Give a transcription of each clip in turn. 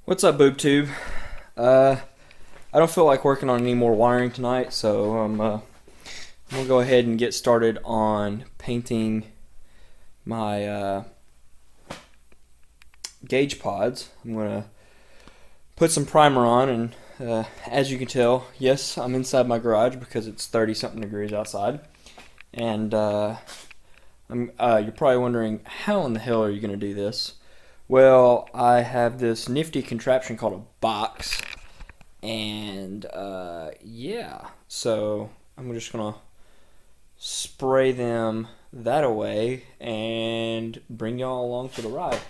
What's up, BoobTube? I don't feel like working on any more wiring tonight, so I'm gonna go ahead and get started on painting my gauge pods. I'm gonna put some primer on, and as you can tell, yes, I'm inside my garage because it's 30-something degrees outside, and you're probably wondering, how in the hell are you gonna do this? Well, I have this nifty contraption called a box, and yeah, so I'm just gonna spray them that away and bring y'all along for the ride.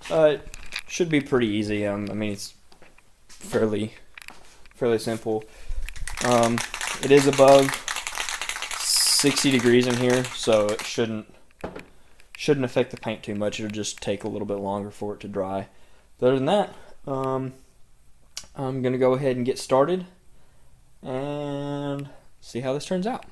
It should be pretty easy. I mean, it's fairly simple. It is above 60 degrees in here, so it shouldn't affect the paint too much. It'll just take a little bit longer for it to dry. But other than that, I'm gonna go ahead and get started and see how this turns out.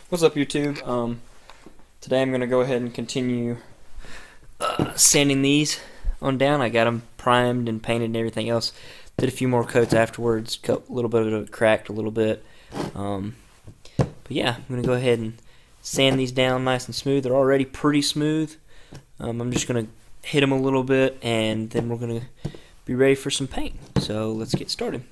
What's up, YouTube? Today I'm going to go ahead and continue sanding these on down. I got them primed and painted and everything else. Did a few more coats afterwards, cut a little bit of it, cracked a little bit. But yeah, I'm going to go ahead and sand these down nice and smooth. They're already pretty smooth. I'm just going to hit them a little bit, and then we're going to be ready for some paint. So let's get started.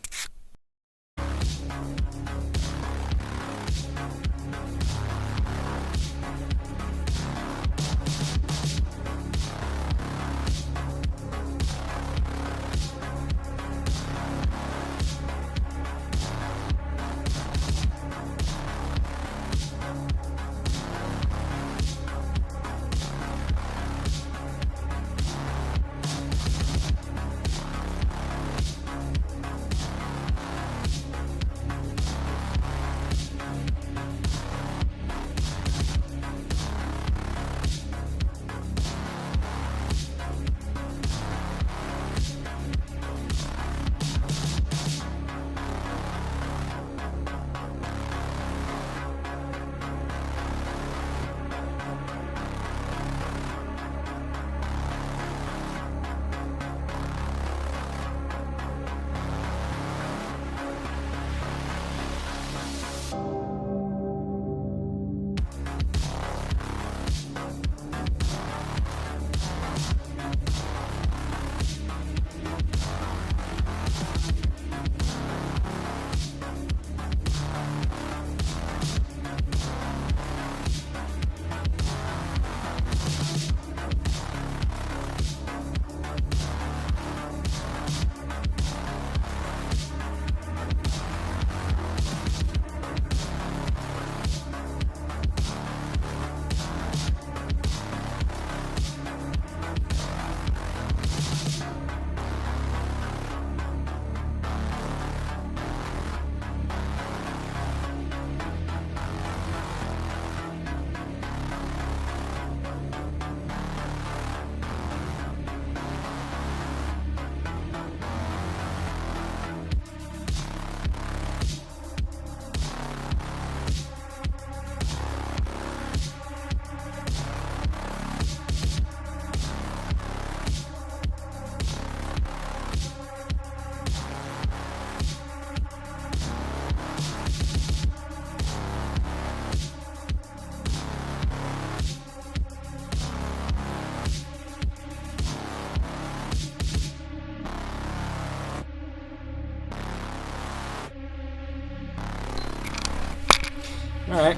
Alright,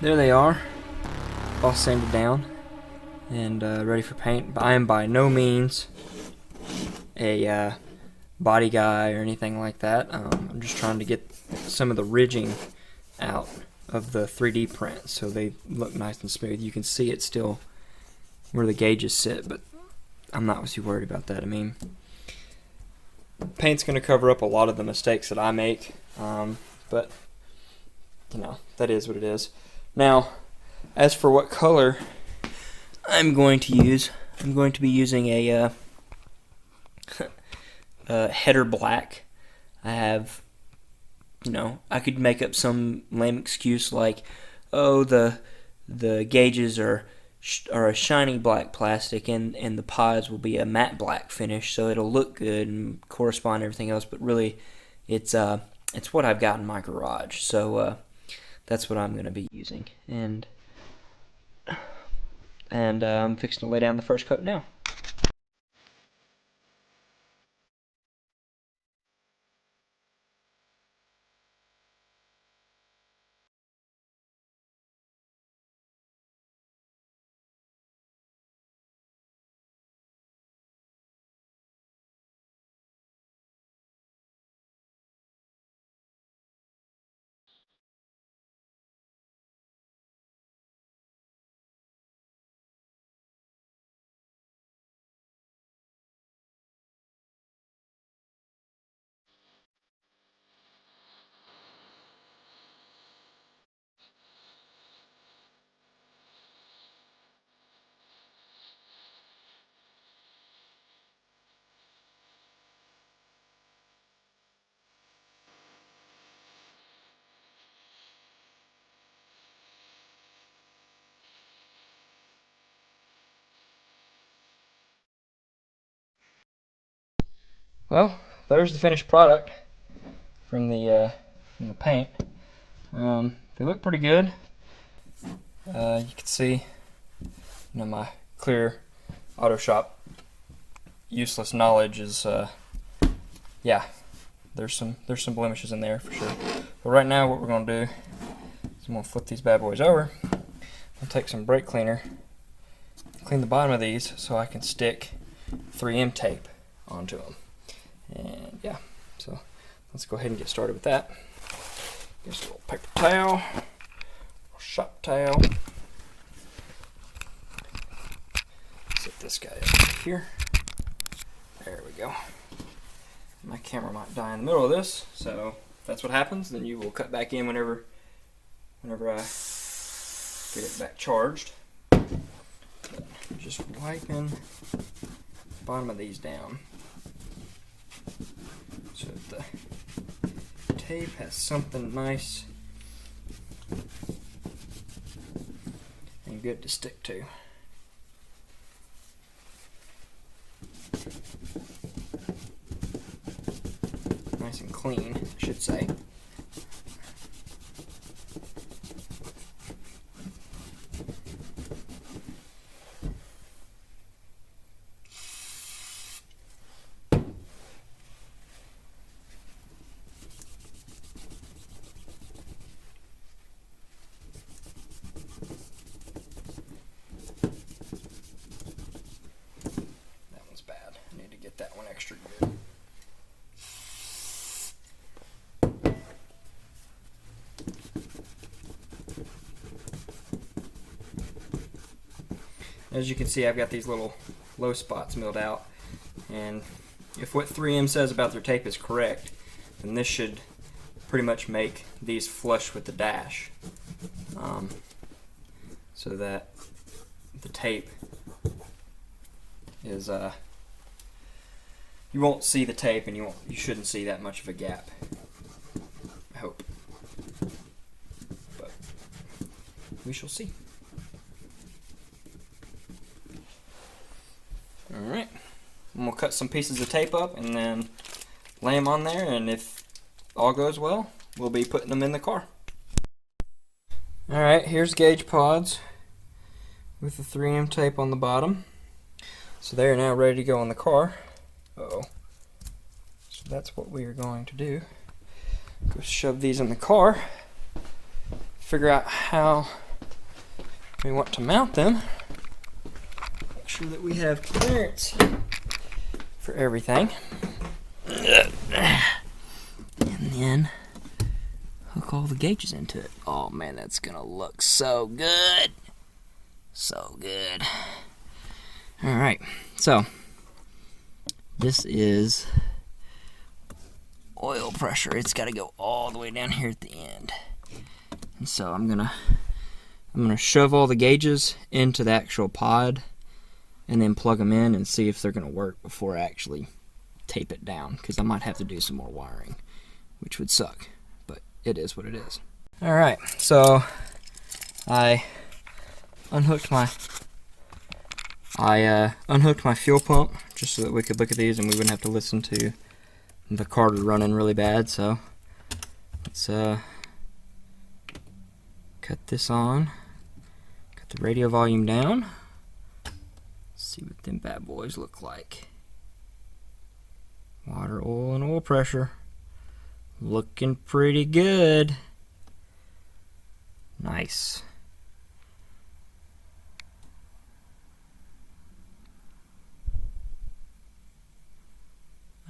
there they are, all sanded down and ready for paint. But I am by no means a body guy or anything like that. I'm just trying to get some of the ridging out of the 3D print so they look nice and smooth. You can see it still where the gauges sit, but I'm not too worried about that. I mean, paint's going to cover up a lot of the mistakes that I make, but you know, that is what it is. Now, as for what color I'm going to use, I'm going to be using a header black. I have, you know, I could make up some lame excuse like, oh, the gauges are a shiny black plastic and the pods will be a matte black finish, so it'll look good and correspond to everything else. But really, it's what I've got in my garage, so that's what I'm going to be using. And I'm fixing to lay down the first coat now. Well, there's the finished product from the paint. They look pretty good. You can see, you know, my clear Autoshop useless knowledge is, yeah, there's some blemishes in there for sure. But right now, what we're gonna do is I'm gonna flip these bad boys over. I'll take some brake cleaner, clean the bottom of these so I can stick 3M tape onto them. And yeah, so let's go ahead and get started with that. Just a little paper towel, a little shop towel. Set this guy up here. There we go. My camera might die in the middle of this, so if that's what happens, then you will cut back in whenever I get it back charged. But just wiping the bottom of these down so that the tape has something nice and good to stick to. Nice and clean, I should say. That one extra good. As you can see, I've got these little low spots milled out, and if what 3M says about their tape is correct, then this should pretty much make these flush with the dash, so that the tape is you won't see the tape, and you shouldn't see that much of a gap, I hope. But we shall see. Alright, and we'll cut some pieces of tape up and then lay them on there, and if all goes well, we'll be putting them in the car. Alright, here's gauge pods with the 3M tape on the bottom. So they are now ready to go in the car. Uh-oh. So that's what we are going to do. Go shove these in the car, figure out how we want to mount them. Make sure that we have clearance for everything. And then hook all the gauges into it. Oh man, that's gonna look so good. So good. Alright, so this is oil pressure. It's got to go all the way down here at the end. And so I'm gonna shove all the gauges into the actual pod and then plug them in and see if they're gonna work before I actually tape it down, because I might have to do some more wiring, which would suck, but it is what it is. Alright, so I unhooked my fuel pump just so that we could look at these and we wouldn't have to listen to the Carter running really bad. So let's cut this on, cut the radio volume down, see what them bad boys look like. Water, oil, and oil pressure looking pretty good. Nice.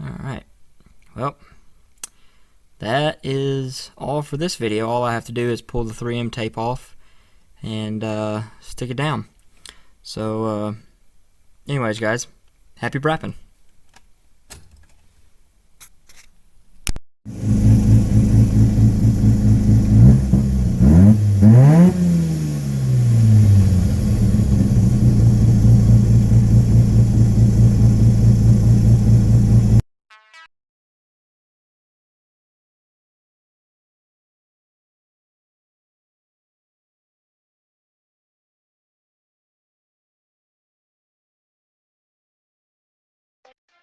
Alright, well, that is all for this video. All I have to do is pull the 3M tape off and stick it down. So, anyways guys, happy brapping.